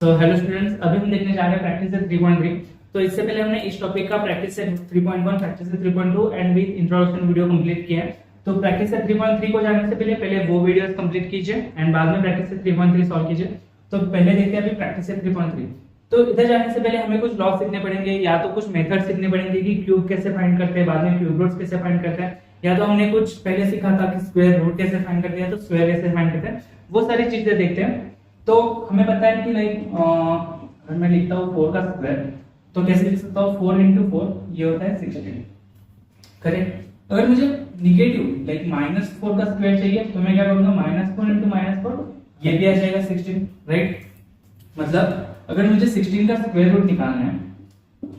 तो hello students, अभी हम देखने जा रहे हैं प्रैक्टिस सेट 3.3। तो इससे पहले हमने इस टॉपिक का practice set 3.1, practice set 3.2 and with introduction video complete किया है। तो प्रैक्टिस सेट 3.3 को जानने से पहले वो वीडियोस कंप्लीट कीजिए एंड बाद में प्रैक्टिस सेट 3.3 सॉल्व कीजिए। तो पहले देखते हैं अभी प्रैक्टिस सेट 3.3। तो इधर जाने से पहले हमें कुछ लॉ सीखने पड़ेंगे, या तो कुछ मेथड सीखने पड़ेंगे कि क्यूब कैसे फाइंड करते हैं, बाद में क्यूब रूट्स कैसे फाइंड करते हैं, या तो हमने कुछ पहले सीखा था कि स्क्वायर रूट कैसे फाइंड करते हैं, तो स्क्वायर कैसे फाइंड करते हैं, वो सारी चीजें देखते हैं। तो हमें पता है कि अगर मैं लिखता हूँ 4 का स्क्वायर तो कैसे लिख सकता हूँ, 4 into 4 ये होता है 16। करेक्ट। अगर मुझे निगेटिव -4 का स्क्वायर चाहिए तो मैं क्या करूंगा, -4 into -4 ये भी आ जाएगा 16। राइट। मतलब अगर मुझे 16 का स्क्वायर रूट निकालना है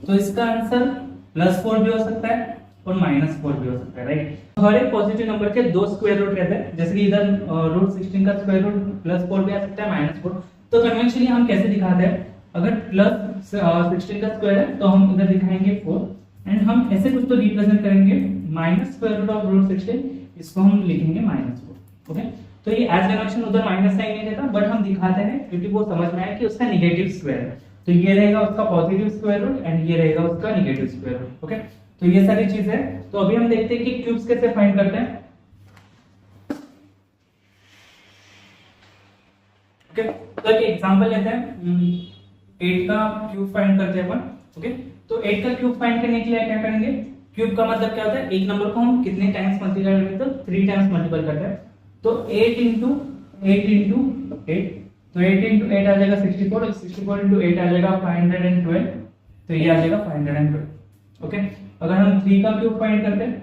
तो इसका आंसर +4 भी हो सकता है और -4 भी हो सकता है। राइट। हर एक पॉजिटिव नंबर के दो स्क्वायर रूट रहते हैं, जैसे कि इधर √16 का स्क्वायर रूट +4 भी आ सकता है, -4। तो कन्वेंशनली हम कैसे दिखाते हैं, अगर +16 का स्क्वायर है तो हम इधर दिखाएंगे 4 एंड हम ऐसे कुछ तो रिप्रेजेंट करेंगे -√16, इसको हम लिखेंगे -4। ओके। तो ये एज कन्वेंशन उधर माइनस साइन नहीं रहता, बट हम दिखाते हैं क्योंकि वो समझ में आए कि उसका नेगेटिव स्क्वायर है। तो ये रहेगा उसका पॉजिटिव स्क्वायर रूट एंड ये रहेगा उसका नेगेटिव स्क्वायर रूट। ओके। तो ये सारी चीज है। तो अभी हम देखते हैं कि क्यूब्स कैसे फाइंड करते हैं। ओके। तो एक एग्जांपल लेते हैं, 8 का क्यूब फाइंड करते हैं अपन। ओके। तो 8 का क्यूब फाइंड करने के लिए क्या करेंगे, क्यूब का मतलब क्या होता है, एक नंबर को हम कितने टाइम्स मल्टीप्लाई करेंगे, तो 3 टाइम्स मल्टीप्लाई करते हैं। तो 8 into 8 into 8, तो 8 into 8 आ जाएगा 64 और 64 into 8 आ जाएगा 512। तो ये आ जाएगा 512। ओके। अगर हम 3 का क्यूब फाइंड करते हैं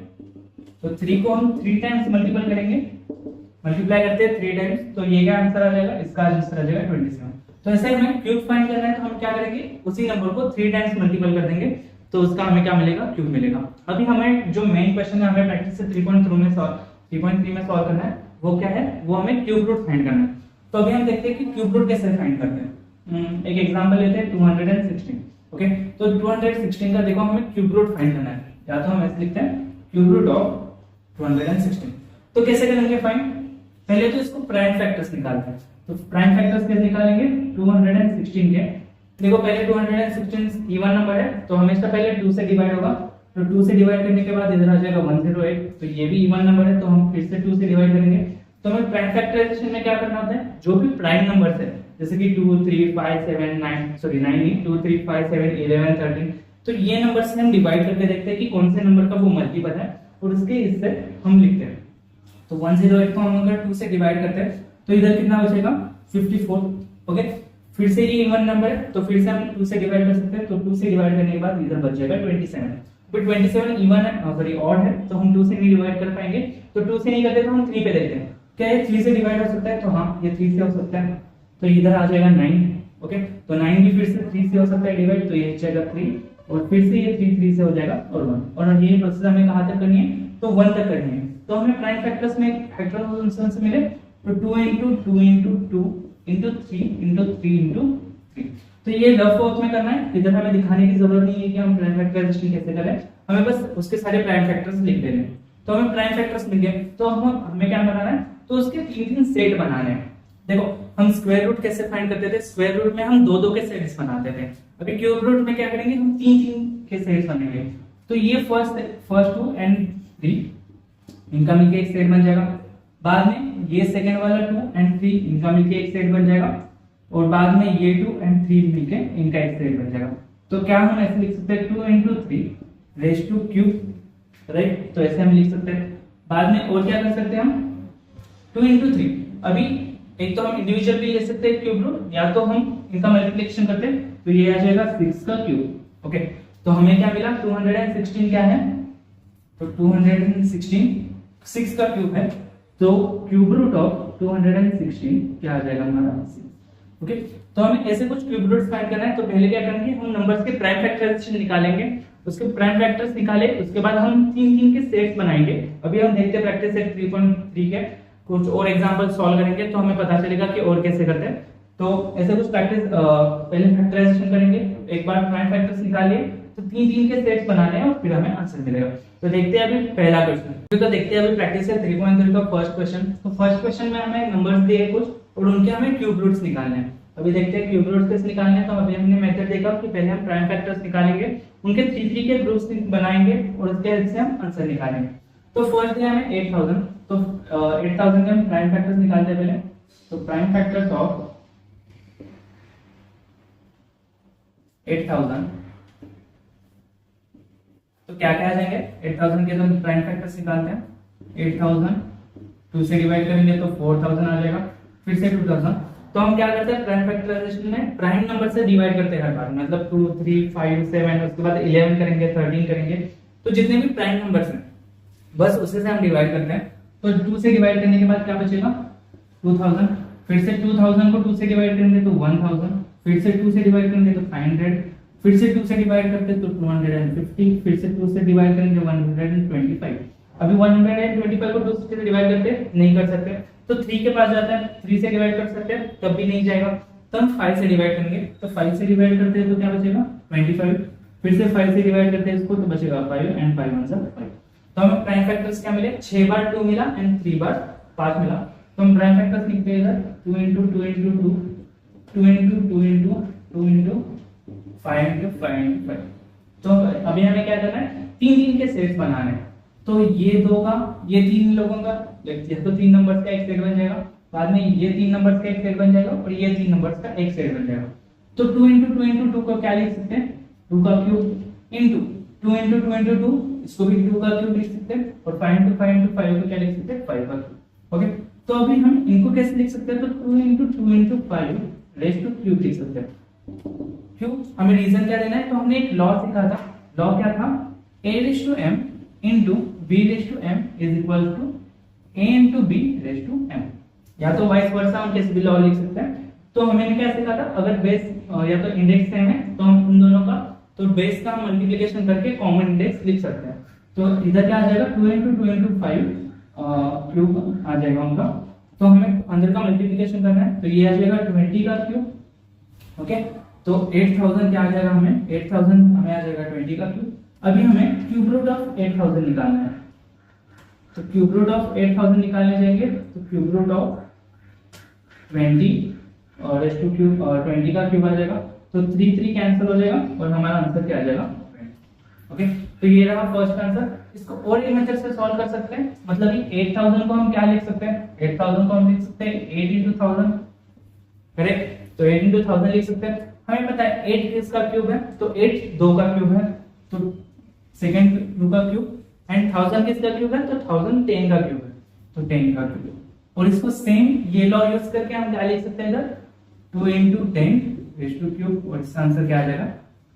तो 3 को हम 3 टाइम्स मल्टीप्लाई करेंगे, मल्टीप्लाई करते हैं 3 टाइम्स, तो ये क्या आंसर आ जाएगा, इसका आंसर आ जाएगा 27। तो ऐसे हमें क्यूब फाइंड करना है तो हम क्या करेंगे, उसी नंबर को 3 टाइम्स मल्टीप्लाई कर देंगे, तो उसका हमें क्या मिलेगा, क्यूब मिलेगा। अभी हमें जो मेन क्वेश्चन है, हमें प्रैक्टिस से 3.3 में सॉल्व करना है, वो क्या है, वो हमें क्यूब रूट फाइंड करना है। तो अभी हम देखते हैं कि क्यूब रूट कैसे फाइंड करते हैं। एक एग्जांपल लेते हैं 216। ओके। तो 216 का देखो हमें क्यूब रूट फाइंड करना है, या तो हम ऐसे लिखते हैं क्यूब रूट ऑफ 216। तो कैसे करेंगे फाइंड, पहले तो इसको प्राइम फैक्टर्स निकालते हैं। तो प्राइम फैक्टर्स कैसे निकालेंगे, 216 के देखो पहले 216 इवन नंबर है तो हमेशा पहले 2 से डिवाइड होगा, तो 2 से डिवाइड करने के बाद इधर आ जाएगा 108। तो ये भी इवन नंबर है तो हम फिर से 2 से डिवाइड करेंगे। तो हमें प्राइम फैक्टराइजेशन में क्या करना होता है, जो भी प्राइम नंबर्स है जैसे कि 2 3 5 7 9 2 3 5 7 11 13, तो ये नंबर से हम डिवाइड करके देखते हैं कि कौन से नंबर का वो मल्टीपल है और उसके इससे हम लिखते हैं। तो 108 को हम अगर 2 से डिवाइड करते हैं तो इधर कितना बचेगा, 54। ओके। फिर से ये इवन नंबर है तो फिर से हम 2 से डिवाइड कर सकते हैं, तो 2 से डिवाइड करने के बाद इधर बच जाएगा 27। फिर 27 इवन है, सॉरी ऑड है, तो हम 2 से नहीं डिवाइड कर पाएंगे, तो 2 से नहीं करते तो हम 3 पे देखते हैं, क्या ये 3 से डिवाइड हो सकता है, तो हाँ ये 3 से हो सकता है, तो इधर आ जाएगा 9। ओके। तो 9 भी फिर से 3 से हो सकता है डिवाइड, तो ये जाएगा 3 और फिर से ये 3 से हो जाएगा और 1, और ये प्रोसेस हमें कहां तक करनी है, तो 1 तक करनी है। तो हमें प्राइम फैक्टर्स में फैक्टराइजेशन से मिले तो 2 into 2 into 2 into 3 into 3 into 3। तो ये रफ वर्क में करना है, इधर हमें दिखाने की जरूरत नहीं है कि हम प्राइम फैक्टराइजेशन कैसे करें, हमें बस उसके सारे प्राइम फैक्टर्स लिख देने हैं। तो हमें प्राइम फैक्टर्स मिल गए, तो हमें क्या बनाना है, तो उसके 3 सेट बनाने हैं। देखो हम स्क्वायर रूट कैसे फाइंड करते थे, स्क्वायर रूट में हम 2 के सेट्स बनाते थे। अभी क्यूब रूट में क्या करेंगे, हम 3 के सेट्स बनेंगे। तो ये फर्स्ट 2 एंड 3 इनका मिलके एक सेट बन जाएगा, बाद में ये सेकंड वाला 2 एंड 3 इनका मिलके एक सेट बन जाएगा, और बाद में ये 2 एंड 3 मिलके इनका एक सेट बन जाएगा। तो क्या हम ऐसे लिख सकते हैं, 2 into 3 raise two cube. Right. तो ऐसे हम लिख सकते हैं। बाद में और क्या कर सकते हैं हम, 2 into 3, अभी एक तो हम इंडिविजुअल भी ले सकते हैं क्यूब रूट, या तो हम इनका मल्टीप्लिकेशन करते हैं, तो ये आ जाएगा 6 का क्यूब। ओके। तो हमें क्या मिला, 216 क्या है, तो 216 6 का क्यूब है, तो क्यूब रूट ऑफ 216 क्या आ जाएगा हमारा 6। ओके। तो हमें ऐसे कुछ क्यूब रूट्स फाइंड करना है, तो पहले क्या करेंगे, हम नंबर्स के प्राइम फैक्टराइजेशन निकालेंगे, उसके प्राइम फैक्टर्स निकाले, उसके बाद हम 3 के सेट्स बनाएंगे। अभी हम देखते हैं प्रैक्टिस सेट 3.3 के कुछ और एग्जांपल सॉल्व करेंगे, तो हमें पता चलेगा कि और कैसे करते हैं। तो ऐसे कुछ प्रैक्टिस पहले फैक्टराइजेशन करेंगे, एक बार प्राइम फैक्टर्स निकालिए, तो 3 के सेट्स बनाने हैं और फिर हमें आंसर मिलेगा। तो देखते हैं अभी पहला क्वेश्चन, तो देखते हैं अभी प्रैक्टिस सेट 3.3 का फर्स्ट क्वेश्चन। तो फर्स्ट क्वेश्चन में हमें नंबर्स दिए कुछ और उनके हमें क्यूब रूट्स निकालने हैं। अभी देखते हैं क्यूब रूट्स कैसे निकालने हैं। तो अभी हमने मेथड देखा कि पहले हम प्राइम फैक्टर्स निकालेंगे, उनके 3 के ग्रुप्स बनाएंगे और उसके हेल्प से हम आंसर निकालेंगे। तो फर्स्ट दिया हमें 8000, तो 8000 के हम प्राइम फैक्टर्स निकालते हैं पहले। तो प्राइम फैक्टर्स ऑफ 8000, तो क्या क्या आ जाएंगे 8000 के, तो प्राइम फैक्टर्स निकालते हैं। 8000 2 से डिवाइड करेंगे तो 4000 आ जाएगा, फिर से 2000। तो हम क्या करते हैं प्राइम फैक्टराइजेशन में प्राइम नंबर से डिवाइड करते हैं हर बार, मतलब 2 3 5 7, उसके बाद 11 करेंगे, 13 करेंगे, तो जितने भी प्राइम नंबर्स हैं बस उसी से हम डिवाइड करते हैं। तो 2 से डिवाइड करने के बाद क्या बचेगा 2000, फिर से 2000 को 2 से डिवाइड करेंगे तो 1000, फिर से 2 से डिवाइड करेंगे तो 500, फिर से 2 से डिवाइड करते हैं तो 250, फिर से 2 से डिवाइड करेंगे 125। अभी 125 को 2 से डिवाइड करते नहीं कर सकते, तो 3 के पास जाता है, 3 से डिवाइड कर सकते हैं तब भी नहीं जाएगा, तो हम 5 से डिवाइड करेंगे। तो 5 से डिवाइड करते हैं तो क्या बचेगा 25, फिर से 5 से डिवाइड करते हैं इसको तो बचेगा 5 एंड 5 1 5। तो हमें प्राइम फैक्टर्स क्या मिले, 6 बार 2 मिला एंड 3 बार 5 मिला। तो हम प्राइम फैक्टर्स लिखते हैं इधर 2 into 2 into 2, 2 into 2 into 2 into 5 into 5 into 5। तो अभी हमें क्या करना है, 3 के सेट्स बनाने हैं। तो ये 2 का, ये 3 लोगों का, ये तो 3 नंबर्स का एक सेट बन जाएगा, बाद में ये 3 नंबर्स का एक सेट बन जाएगा और ये 3 नंबर्स का एक सेट बन जाएगा। तो 2 into 2 into 2 को क्या लिख सकते हैं, 2 का क्यूब into 2 into 2 into 2, इसको भी 2 का क्यूब लिख सकते हैं, और 5 into 5 into 5 को क्या लिख सकते हैं 5 का क्यूब। ओके, तो अभी हम इनको कैसे लिख सकते हैं, तो 2 into 2 into 5 raise two cube लिख सकते हैं। क्यों, हमें रीजन क्या देना है, तो हमने एक लॉ सीखा था। लॉ क्या था, a raised to m into b raised to m is equal to a into b raised to m, या तो वाइस वर्सा हम कैसे भी लॉ लिख सकते हैं। तो हमने क्या सीखा था, अगर बेस या तो इंडेक्स सेम है तो हम उन दोनों का, तो बेस का मल्टीप्लिकेशन करके कॉमन इंडेक्स लिख सकते हैं। तो इधर क्या आ जाएगा 2 into 2 into 5 क्यूब आ जाएगा उनका। तो हमें अंदर का मल्टीप्लिकेशन करना है, तो ये आ जाएगा 20 का क्यूब। ओके, तो 8000 क्या आ जाएगा, हमें 8000 हमें आ जाएगा 20 का क्यूब। अभी हमें क्यूब रूट ऑफ 8000 निकालना है। तो क्यूब रूट ऑफ 8000 निकालने जाएंगे तो क्यूब रूट ऑफ 20 और रेज़ टू क्यूब 20 का क्यूब आ जाएगा, तो 3 3 कैंसिल हो जाएगा और हमारा आंसर क्या आ जाएगा 20। ओके, तो ये रहा फर्स्ट आंसर। इसको और एक मेथड से सॉल्व कर सकते हैं, मतलब कि 8000 को हम क्या लिख सकते हैं, 8000 को हम लिख सकते हैं 8 into 1000, करेक्ट। तो 8 into 1000 लिख सकते हैं। हमें पता है 8 किसका क्यूब है, तो 8 2 का क्यूब है, तो सेकंड 2 का क्यूब, एंड 1000 किसका क्यूब है, तो 1000 10 का क्यूब है, तो 10 का क्यूब। और इसको सेम ये लॉ यूज करके हम क्या लिख सकते हैं इधर 2 into 10 रेज़ टू क्यूब, और इसका आंसर क्या आ जाएगा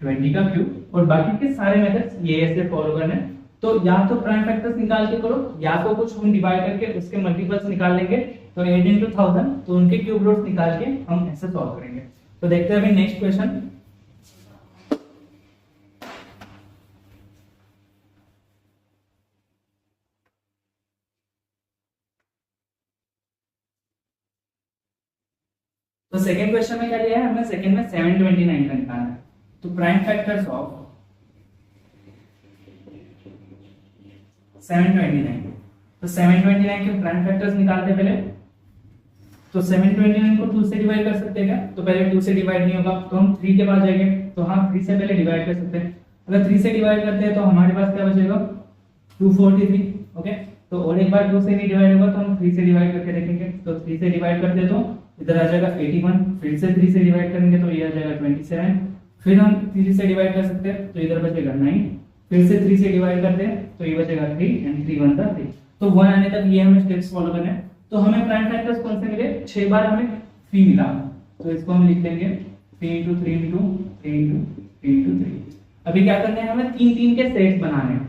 20 का क्यूब। और बाकी के सारे मेथड्स ये ऐसे फॉलो करने हैं। तो या तो प्राइम फैक्टर्स निकाल के करो, या तो कुछ हम डिवाइड करके उसके मल्टीपल्स निकाल लेंगे। तो 8 into 1000, तो उनके क्यूब रूट्स निकाल के हम ऐसे सॉल्व करेंगे। तो देखते हैं अभी नेक्स्ट क्वेश्चन। तो सेकंड क्वेश्चन में क्या दिया है, हमें सेकंड में 729 का निकालना है। तो प्राइम फैक्टर्स ऑफ 729, तो 729 के प्राइम फैक्टर्स निकालते हैं पहले। तो 729 को 2 से डिवाइड कर सकते हैं क्या, तो पहले 2 से डिवाइड नहीं होगा, तो हम 3 के पास जाएंगे, तो हाँ 3 से पहले डिवाइड कर सकते हैं। अगर 3 से डिवाइड करते हैं तो हमारे पास क्या बचेगा 243। ओके, तो और एक बार 2 से नहीं डिवाइड होगा तो हम 3 से डिवाइड करके देखेंगे। तो 3 से डिवाइड करते हैं तो इधर आ जाएगा 81, फिर से 3 से डिवाइड करेंगे तो ये आ जाएगा 27, फिर हम 3 से डिवाइड कर सकते हैं तो इधर बचेगा 9, फिर से 3 से डिवाइड करते हैं तो ये बचेगा 3 एंड 3 1 3। तो 1 आने तक ये हमें स्टेप्स फॉलो करने हैं। तो हमें प्राइम फैक्टर्स कौन से मिले, 6 बार हमें 3 मिला, तो इसको हम लिख लेंगे 3 into 3 into 3 into 3 into 3। अभी क्या करना है, हमें 3 3 के सेट्स बनाने हैं।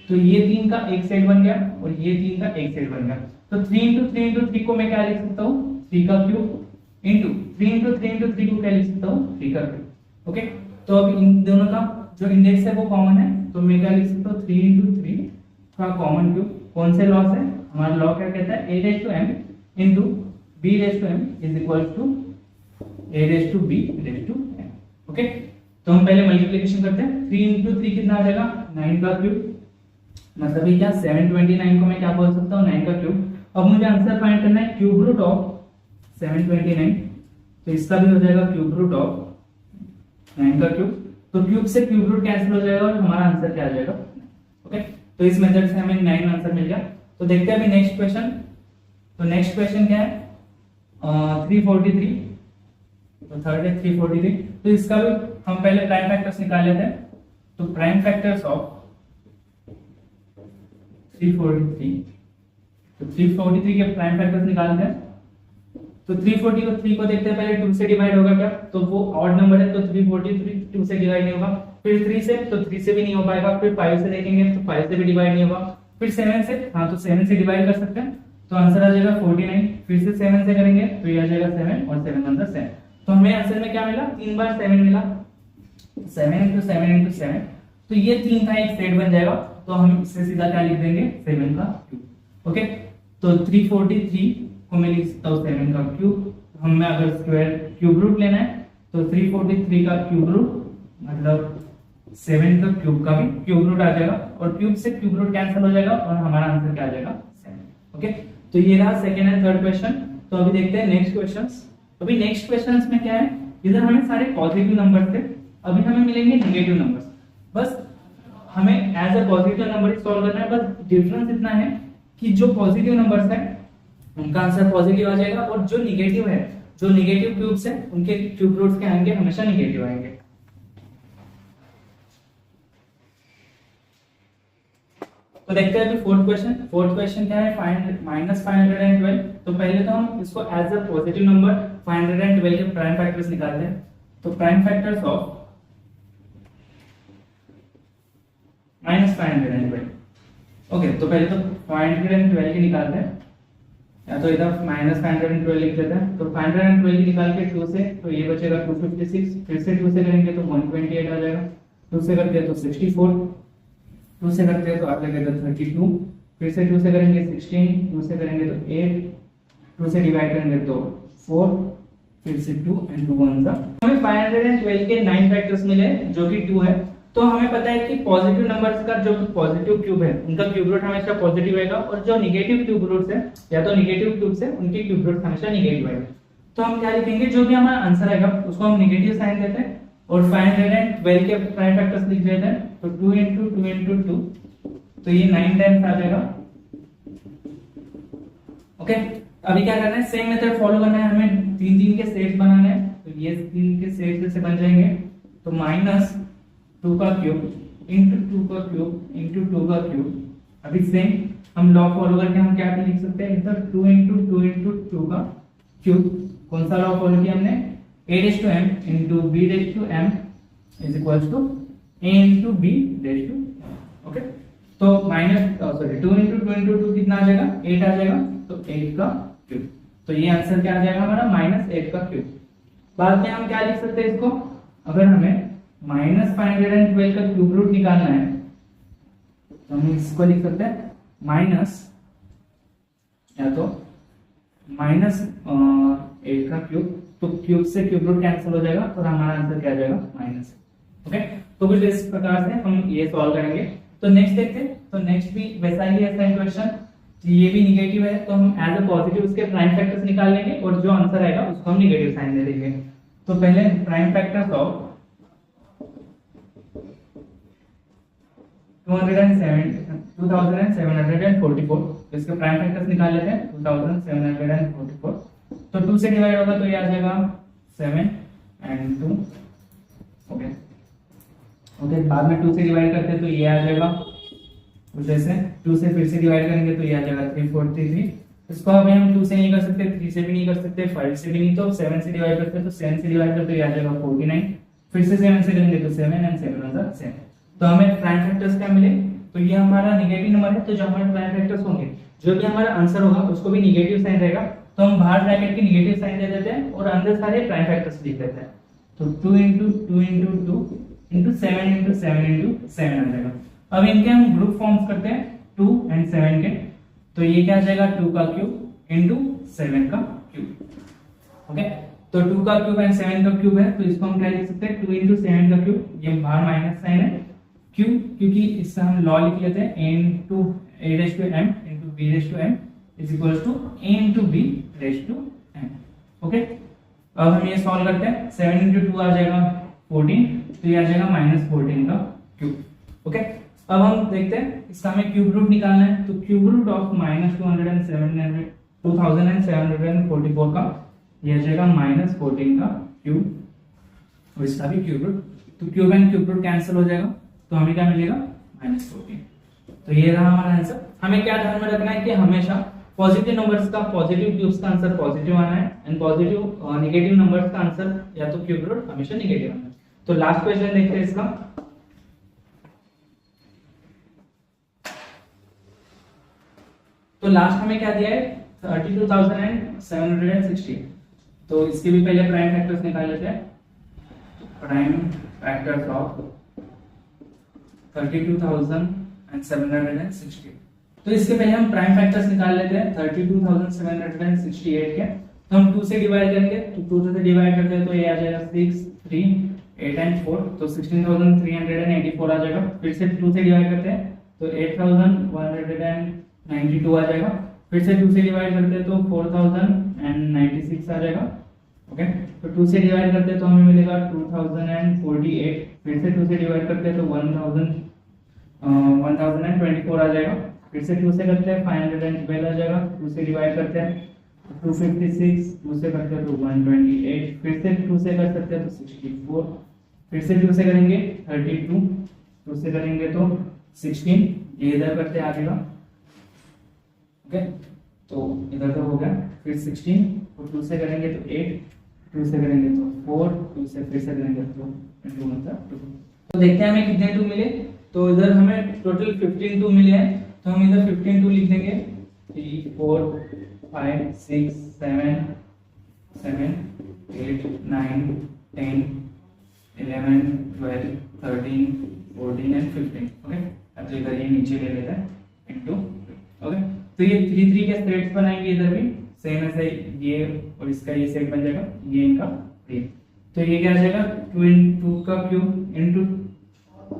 तो ये 3 का एक सेट बन गया और ये 3 का एक सेट बन गया। तो 3 into 3 into 3 को मैं क्या लिख सकता हूँ 3 का क्यूब इंटू 3 into 3 into 3 को क्या लिख सकता हूँ 3 का क्यूब। ओके, तो अब इन दोनों का जो इंडेक्स है वो कॉमन है, तो मैं क्या लिख सकता हूँ 3 into 3 का कॉमन क्यूब। कौन से लॉ से, हमारा लॉ क्या कहता है a raised to m into b raised to m is equal to a raised to b raised to m। Okay, तो हम पहले मल्टीप्लिकेशन करते हैं। 3 into 3 कितना आ जाएगा 9 का क्यूब, मतलब ये क्या 729 को मैं क्या बोल सकता हूँ 9 का क्यूब। अब मुझे आंसर फाइंड करना है क्यूब रूट ऑफ 729। तो इसका भी हो जाएगा क्यूब रूट ऑफ 9 का क्यूब। तो क्यूब से क्यूब रूट कैंसिल हो जाएगा और हमारा आंसर क्या आ जाएगा। ओके, तो इस मेथड से हमें 9 आंसर मिल गया। तो देखते हैं अभी नेक्स्ट क्वेश्चन। तो नेक्स्ट क्वेश्चन क्या है 343। तो थर्ड है 343। तो इसका भी हम पहले प्राइम फैक्टर्स निकाल लेते हैं। तो प्राइम फैक्टर्स ऑफ 343, तो 343 के प्राइम फैक्टर्स निकालते हैं। तो 340 को 3 को देखते हैं पहले 2 से डिवाइड होगा क्या, तो वो ऑड नंबर है तो 343 2 से डिवाइड नहीं होगा। फिर 3 से, तो 3 से भी नहीं हो पाएगा। फिर 5 से देखेंगे तो 5 से भी डिवाइड नहीं होगा। फिर 7 से, हाँ तो 7 से डिवाइड कर सकते हैं, तो आंसर आ जाएगा 49। फिर से 7 से करेंगे तो ये आ जाएगा 7 और 7 अंदर 7। तो हमें आंसर में क्या मिला, 3 बार 7 मिला, 7 into 7 into 7। तो ये 3 का एक सेट बन जाएगा। तो हम इससे सीधा क्या लिख देंगे 7 का क्यूब। ओके, तो 343 को मैं लिख सकता हूँ 7 का क्यूब। हमें अगर स्क्वायर क्यूब रूट लेना है तो 343 का क्यूब रूट मतलब 7 का क्यूब का भी क्यूब रूट आ जाएगा और क्यूब से क्यूब रूट कैंसिल हो जाएगा और हमारा आंसर क्या आ जाएगा 7। ओके, तो ये रहा सेकंड एंड थर्ड क्वेश्चन। तो अभी देखते हैं नेक्स्ट क्वेश्चंस। अभी नेक्स्ट क्वेश्चंस में क्या है, इधर हमें सारे पॉजिटिव नंबर थे, अभी हमें मिलेंगे नेगेटिव नंबर्स। बस हमें एज अ पॉजिटिव नंबर ही सॉल्व करना है। बस डिफरेंस इतना है कि जो पॉजिटिव नंबर्स है उनका आंसर पॉजिटिव आ जाएगा और जो निगेटिव है, जो निगेटिव क्यूब्स है उनके क्यूब रूट्स के आएंगे हमेशा निगेटिव आएंगे। तो देखते हैं अभी फोर्थ क्वेश्चन। फोर्थ क्वेश्चन क्या है, -512। तो पहले तो हम इसको एज अ पॉजिटिव नंबर 512 के प्राइम फैक्टर्स निकालते हैं। तो प्राइम फैक्टर्स ऑफ -512। ओके, तो पहले तो 512 के निकालते हैं, या तो इधर -512 लिख देते हैं। तो 512 निकाल के 2 से, तो ये बचेगा 256। फिर से 2 से करेंगे तो 128 आ जाएगा। 2 से करते हैं तो 64, 2 से करते हैं तो आप लगेगा 32। फिर से 2 से करेंगे 16, 2 से करेंगे तो 8, 2 से डिवाइड करेंगे तो 4, फिर से 2 and 2 1 हमें 512 के 9 फैक्टर्स मिले जो कि 2 है। तो हमें पता है कि पॉजिटिव नंबर्स का जो पॉजिटिव क्यूब है उनका क्यूब रूट हमेशा पॉजिटिव आएगा और जो निगेटिव क्यूब रूट्स है या तो निगेटिव क्यूब्स है उनके क्यूब रूट हमेशा निगेटिव आएगा। तो हम क्या लिखेंगे, जो भी हमारा आंसर आएगा उसको हम निगेटिव साइन देते हैं और 512 के प्राइम फैक्टर्स लिख देते हैं। तो 2 into 2 into 2, तो ये 9 टाइम्स आ जाएगा। ओके, अभी क्या करना है, सेम मेथड फॉलो करना है हमें। 3 के सेट्स बनाने हैं। तो ये 3 के सेट्स जैसे बन जाएंगे। तो -2 का क्यूब इंटू 2 का क्यूब इंटू 2 का क्यूब। अभी सेम हम लॉ फॉलो करके हम क्या लिख सकते हैं, इधर 2 into 2 into 2 का क्यूब। कौन सा लॉ फॉलो किया हमने, a⁻m into b⁻m is equals to a into b raised to। Okay, तो 2 into 2 into 2 कितना आ जाएगा, 8 आ जाएगा। तो 8 का क्यूब। तो ये आंसर क्या आ जाएगा हमारा, -8 का क्यूब। बाद में हम क्या लिख सकते हैं इसको, अगर हमें -512 का क्यूब रूट निकालना है तो हम इसको लिख सकते हैं माइनस, या तो -8 का क्यूब। तो क्यूब से क्यूब रूट कैंसिल हो जाएगा और हमारा आंसर क्या आ जाएगा माइनस। ओके, तो कुछ इस प्रकार से हम ये सॉल्व करेंगे। तो नेक्स्ट देखते हैं। तो नेक्स्ट भी वैसा ही है सेम क्वेश्चन। ये भी निगेटिव है तो हम एज अ पॉजिटिव उसके प्राइम फैक्टर्स निकाल लेंगे और जो आंसर आएगा उसको हम निगेटिव साइन दे देंगे। तो पहले प्राइम फैक्टर्स ऑफ 2744, इसके प्राइम फैक्टर्स निकाल लेते हैं। 2744, तो 2 से डिवाइड होगा तो ये आ जाएगा 7 and 2। ओके, बाद में 2 से डिवाइड करते हैं तो ये आ जाएगा कुछ ऐसे। 2 से फिर से डिवाइड करेंगे तो ये आ जाएगा 343। इसको अभी हम 2 से नहीं कर सकते, 3 से भी नहीं कर सकते, 5 से भी नहीं, तो 7 से डिवाइड करते हैं। तो 7 से डिवाइड करते तो ये आ जाएगा 49। फिर से 7 से करेंगे तो 7 and 7 होगा 7। तो हमें प्राइम फैक्टर्स क्या मिले, तो ये हमारा निगेटिव नंबर है। तो जो हमारे प्राइम फैक्टर्स होंगे, जो भी हमारा आंसर होगा उसको भी निगेटिव साइन रहेगा। तो हम बाहर ब्रैकेट के निगेटिव साइन दे देते हैं और अंदर सारे प्राइम फैक्टर्स लिख देते हैं। तो 2 into 2 into 2 into 7 into 7 into 7 आ जाएगा। अब इनके हम ग्रुप फॉर्म्स करते हैं 2 and 7 के। तो ये क्या आ जाएगा, 2 का क्यूब इंटू 7 का क्यूब। ओके, तो 2 का क्यूब एंड 7 का क्यूब है, तो इसको हम क्या लिख सकते हैं, 2 into 7 का क्यूब। ये बाहर माइनस साइन है, क्यों, क्योंकि इससे हम लॉ लिख लेते हैं a into a⁻m into b⁻m is equals to a into b raised to m। Okay, अब हम ये सॉल्व करते हैं, 7 इंटू 2 आ जाएगा 14, तो ये आ जाएगा -14 का क्यूब। ओके, अब हम देखते हैं इसका हमें क्यूब रूट निकालना है, तो क्यूब रूट ऑफ -2744 का ये आ जाएगा -14 का क्यूब, और इसका भी क्यूब रूट, तो cube and cube root cancel हो जाएगा, तो हमें क्या मिलेगा -14। तो ये रहा हमारा आंसर। हमें क्या ध्यान में रखना है कि हमेशा पॉजिटिव नंबर्स का, पॉजिटिव क्यूब्स का आंसर पॉजिटिव आना है, एंड पॉजिटिव नेगेटिव नंबर्स का आंसर या तो क्यूब रूट हमेशा नेगेटिव आना है। तो लास्ट क्वेश्चन देखते हैं इसका। तो लास्ट हमें क्या दिया है 32,760, तो इसके भी पहले प्राइम फैक्टर्स निकाल लेते हैं। प्राइम फैक्टर्स ऑफ 32,760, तो इसके पहले हम प्राइम फैक्टर्स निकाल लेते हैं 32,768 के। तो हम 2 से डिवाइड करेंगे, तो 2 से डिवाइड करते हैं तो ये आ जाएगा 6, 3, 8 एंड 4, तो 16,384 आ जाएगा। फिर से 2 से डिवाइड करते हैं तो 8,192 आ जाएगा। फिर से 2 से डिवाइड करते हैं तो 4,096 आ जाएगा। ओके, तो 2 से डिवाइड करते हैं तो हमें मिलेगा 2,048। फिर से 2 से डिवाइड करते हैं तो 1,024 आ जाएगा। फिर से 2 से करते हैं 512 आ जाएगा। 2 से डिवाइड करते हैं 256, 2 से करते हैं तो 128। फिर से 2 से कर सकते हैं तो 64। फिर से 2 से करेंगे 32, 2 से करेंगे तो 16, ये इधर करते हैं आगे का। ओके, तो इधर तो हो गया। फिर 16 और 2 से करेंगे तो 8, 2 से करेंगे तो 4, 2 से फिर से करेंगे तो 2 मतलब 2। तो देखते हैं हमें कितने 2 मिले। तो इधर हमें टोटल 15 2 मिले हैं, तो हम इधर 15 2 लिख देंगे। 3, 4, 5, 6, 7, 8, 9, 10, 11, 12, 13, 14 एंड 15। ओके, अब इधर ये नीचे ले लेते हैं इनटू। ओके, तो ये 3 3 के सेट्स बनाएंगे, इधर भी सेम ऐसे ये और इसका ये सेट बन जाएगा, ये इनका 3। तो ये क्या आ जाएगा 2 into 2 का क्यूब इनटू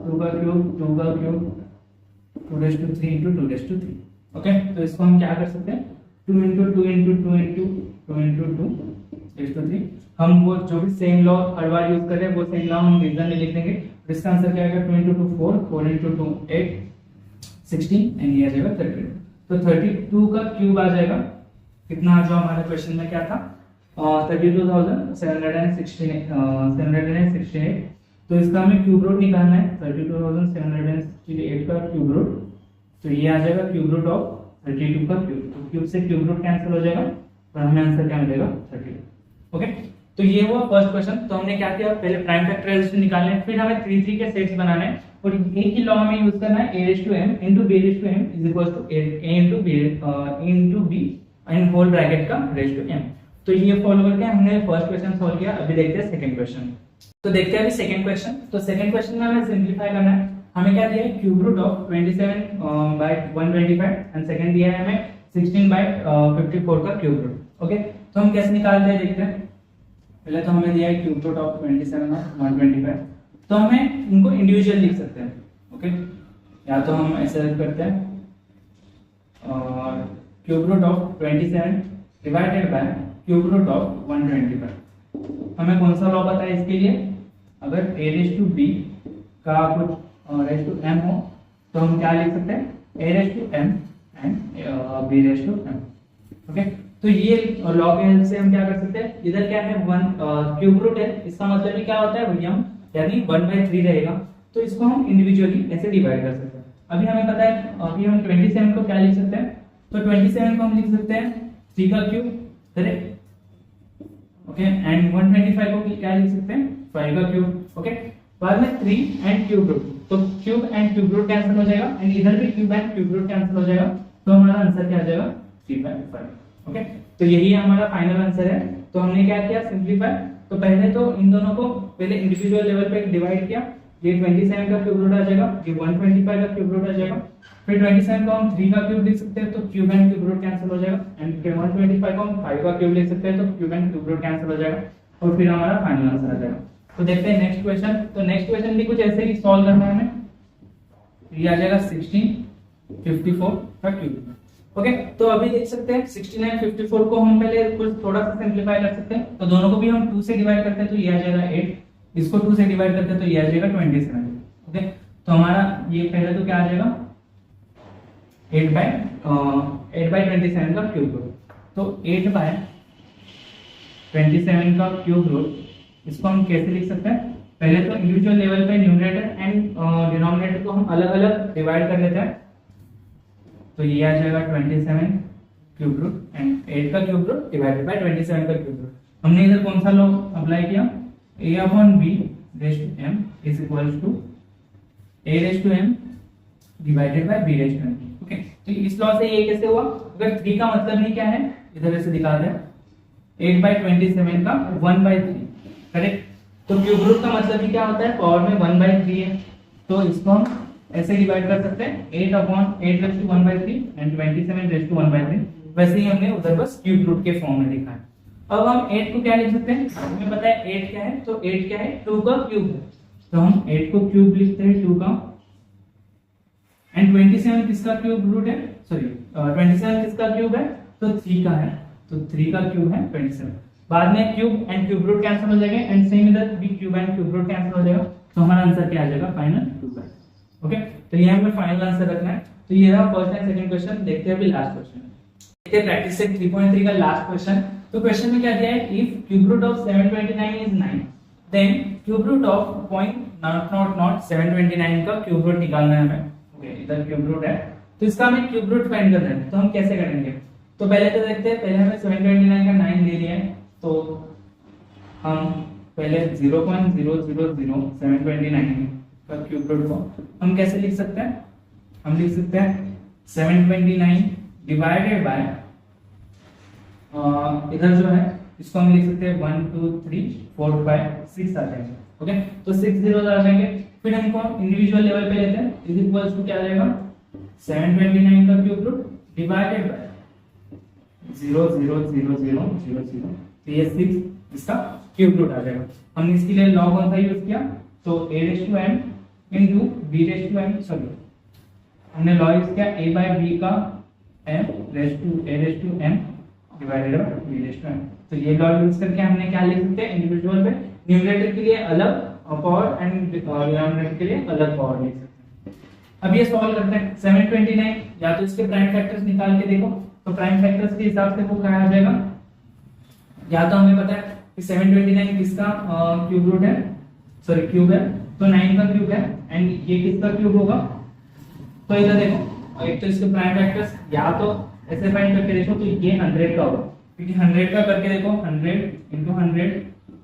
2 का क्यूब 2 का क्यूब 2⁻³ into 2⁻³। ओके, तो इसको हम क्या कर सकते हैं 2 into 2 into 2 into 2 into 2⁻³ हम वो जो भी सेम लॉ हर बार यूज कर रहे हैं वो सेम लॉ हम रीजन में लिख देंगे। तो इसका आंसर क्या आएगा 2 into 2 4, 4 into 2 8, 16 एंड ये आ जाएगा 32। तो 32 का क्यूब आ जाएगा कितना, जो हमारे क्वेश्चन में क्या था 32,768। तो इसका हमें क्यूब रूट निकालना है 32,768 का क्यूब रूट। तो ये आ जाएगा क्यूब रूट ऑफ 32 का क्यूब। तो क्यूब से क्यूब रूट कैंसिल हो जाएगा और हमें आंसर क्या मिलेगा 32। ओके, तो ये हुआ फर्स्ट क्वेश्चन। तो हमने क्या किया, पहले प्राइम फैक्टराइजेशन निकालने हैं, फिर हमें 3 3 के सेट्स बनाने हैं और एक ही लॉ हमें यूज करना है a⁻m into b⁻m is equals to a into b and whole bracket का रेज टू m। तो ये फॉलो करके हमने फर्स्ट क्वेश्चन सॉल्व किया। अभी देखते हैं सेकंड क्वेश्चन। तो देखते हैं अभी सेकंड क्वेश्चन। तो सेकंड क्वेश्चन में हमें सिंपलीफाई करना है। हमें क्या दिया है cube root of 27/125 and second दिया है हमें 16/54 का क्यूब रूट। ओके, तो हम कैसे निकालते हैं देखते हैं। पहले तो हमें दिया है क्यूब रूट ऑफ 27/125, तो हमें इनको इंडिविजुअल लिख सकते हैं। ओके, या तो हम ऐसे करते हैं और cube root of 27 divided by cube root of 125। हमें कौन सा लॉ पता है इसके लिए, अगर a⁻b का कुछ रेज टू m हो तो हम क्या लिख सकते हैं a⁻m एंड b⁻m। ओके, तो ये लॉ के हेल्प से हम क्या कर सकते हैं, इधर क्या है 1 क्यूब रूट है, इसका मतलब ही क्या होता है भैया, यानी 1/3 रहेगा। तो इसको हम इंडिविजुअली ऐसे डिवाइड कर सकते हैं। अभी हमें पता है, अभी हम 27 को क्या लिख सकते हैं, तो 27 को हम लिख सकते हैं 3 का क्यूब, करेक्ट। ओके, एंड 125 को क्या लिख सकते हैं 5 का क्यूब। ओके, बाद में 3 एंड क्यूब रूट, तो cube and cube root cancel हो जाएगा एंड इधर भी cube and cube root cancel हो जाएगा। तो हमारा आंसर क्या आ जाएगा 3/5। ओके, तो यही हमारा फाइनल आंसर है। तो हमने क्या किया सिंपलीफाई, तो पहले तो इन दोनों को पहले इंडिविजुअल लेवल पे डिवाइड किया। ये 27 का क्यूब रूट आ जाएगा, ये 125 का क्यूब रूट आ जाएगा। फिर 27 को हम 3 का क्यूब लिख सकते हैं, तो cube and cube root cancel हो जाएगा एंड फिर 125 को हम 5 का क्यूब लिख सकते हैं, तो cube and cube root cancel हो जाएगा और फिर हमारा फाइनल आंसर आ जाएगा। तो देखते हैं नेक्स्ट क्वेश्चन। तो नेक्स्ट क्वेश्चन भी कुछ ऐसे ही सॉल्व करना है हमें। ये आ जाएगा 1654 का क्यूब। ओके, तो अभी देख सकते हैं 69 54 को हम पहले कुछ थोड़ा सा सिंप्लीफाई कर सकते हैं। तो दोनों को भी हम 2 से डिवाइड करते हैं तो ये आ जाएगा 8, इसको 2 से डिवाइड करते हैं तो ये आ जाएगा 27। ओके, तो हमारा ये पहले तो क्या आ जाएगा 8 बाय 27 का क्यूब रूट। तो 8 बाय 27 का क्यूब रूट इसको हम कैसे लिख सकते हैं, पहले तो इंडिविजुअल लेवल पे न्यूमरेटर एंड डिनोमिनेटर को हम अलग अलग डिवाइड कर लेते हैं। तो ये आ जाएगा 27 क्यूब रूट एंड 8 का क्यूब रूट डिवाइडेड बाय 27 का क्यूब रूट। हमने इधर कौन सा लॉ अप्लाई किया, a/b raise to m is equals to a raise to m divided by b raise to m। Okay, तो इस लॉ से ये कैसे हुआ, अगर 3 का मतलब ही क्या है, इधर ऐसे दिखा दें 8 बाय 27 का 1/3, करेक्ट। तो क्यूब रूट का मतलब ही क्या होता है, पावर में 1/3 है। तो इसको हम ऐसे डिवाइड कर सकते हैं 8/8 raise to 1/3 and 27 raise to 1/3। वैसे ही हमने उधर बस क्यूब रूट के फॉर्म में लिखा है। अब हम 8 को क्या लिख सकते हैं, हमें पता है 8 क्या है, तो 8 क्या है 2 का क्यूब है। तो हम 8 को क्यूब लिखते हैं 2 का, एंड 27 किसका क्यूब रूट है, सॉरी 27 किसका क्यूब है, तो 3 का है। तो 3 का क्यूब है 27। बाद में cube and cube root cancel हो जाएंगे एंड सेम इधर भी cube and cube root cancel हो जाएगा। तो हमारा आंसर क्या आ जाएगा, फाइनल 2 है। ओके, तो ये हमें फाइनल आंसर रखना है। तो ये रहा फर्स्ट एंड सेकंड क्वेश्चन। देखते हैं अभी लास्ट क्वेश्चन। देखिए प्रैक्टिस सेट 3.3 का लास्ट क्वेश्चन। तो क्वेश्चन में क्या दिया है, if cube root of 729 is 9 then cube root of 0.00729 का क्यूब रूट निकालना है हमें। ओके, इधर क्यूब रूट है तो इसका हमें क्यूब रूट फाइंड करना है। तो हम कैसे करेंगे, तो पहले तो देखते हैं, पहले हमें 729 का 9 ले लिया है। तो हम पहले 0.000729 का क्यूब रूट को हम कैसे लिख सकते हैं, हम लिख सकते हैं 729 डिवाइडेड बाय इधर जो है इसको हम लिख सकते हैं 1 2 3 4 5 6 आ जाएंगे। ओके, तो 6 जीरो आ जाएंगे। फिर हमको इंडिविजुअल लेवल पे लेते हैं, इज इक्वल्स टू क्या आ जाएगा 729 का क्यूब रूट डिवाइडेड बाय 0.00000। तो ये 6 इसका क्यूब रूट आ जाएगा। हमने इसके लिए लॉग कौन सा यूज किया, तो a raise to m into b raise to m, sorry हमने लॉग यूज किया a बाय b का m raise to a raise to m divided by b raise to m। तो ये लॉग यूज करके हमने क्या लिख सकते हैं, इंडिविजुअल पे न्यूमरेटर के लिए अलग पावर एंड डिनोमिनेटर के लिए अलग पावर लिख सकते हैं। अब ये सॉल्व करते हैं। 729 या तो इसके प्राइम फैक्टर्स निकाल के देखो, तो प्राइम फैक्टर्स के हिसाब से वो क्या आ जाएगा, या तो हमें पता है कि 729 किसका क्यूब रूट है, सॉरी क्यूब है, तो 9 का क्यूब है एंड ये किसका क्यूब होगा। तो इधर देखो, एक तो इसके प्राइम फैक्टर्स या तो ऐसे फाइंड करके देखो तो ये 100 का होगा, क्योंकि 100 का करके देखो 100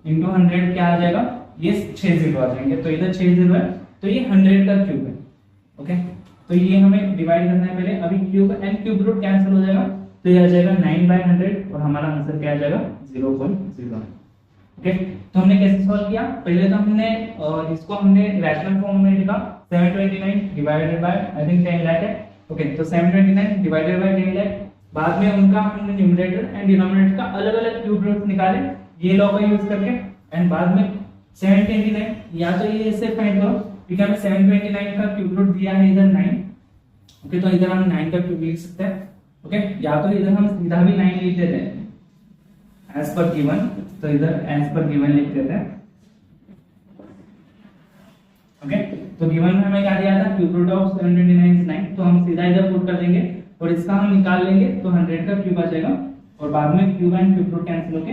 इंटू 100 क्या आ जाएगा, ये 6 जीरो आ जाएंगे। तो इधर 6 जीरो है तो ये 100 का क्यूब है। ओके, तो ये हमें डिवाइड करना है पहले। अभी cube and cube root cancel हो जाएगा तो ये आ जाएगा 9/100 और हमारा आंसर क्या आ जाएगा 0.0। ओके, तो हमने कैसे सॉल्व किया, पहले तो हमने इसको हमने रैशनल फॉर्म में लिखा 729 divided by I think 10 lakh है। ओके, तो 729 डिवाइडेड बाय 10 लाख। बाद में उनका हमने न्यूमरेटर एंड डिनोमिनेटर का अलग अलग क्यूब रूट निकाले ये लॉ का यूज करके, एंड बाद में 729 या तो ये ऐसे फाइंड करो, ठीक है, हमें 729 का क्यूब रूट दिया है इधर 9। ओके, तो इधर हम 9 का क्यूब लिख सकते हैं। ओके, या तो इधर हम सीधा भी 9 लिख देते हैं एज पर गिवन, तो इधर एज पर गिवन लिख देते हैं। ओके, तो गिवन में हमें क्या दिया था, क्यूब रूट ऑफ 729 इज 9, तो हम सीधा इधर पुट कर देंगे और इसका हम निकाल लेंगे तो 100 का क्यूब आ जाएगा और बाद में cube and cube root cancel होके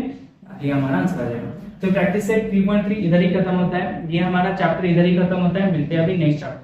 ये हमारा आंसर आ जाएगा। तो प्रैक्टिस सेट 3.3 इधर ही खत्म होता है, ये हमारा चैप्टर इधर ही खत्म होता है। मिलते हैं अभी नेक्स्ट चैप्टर।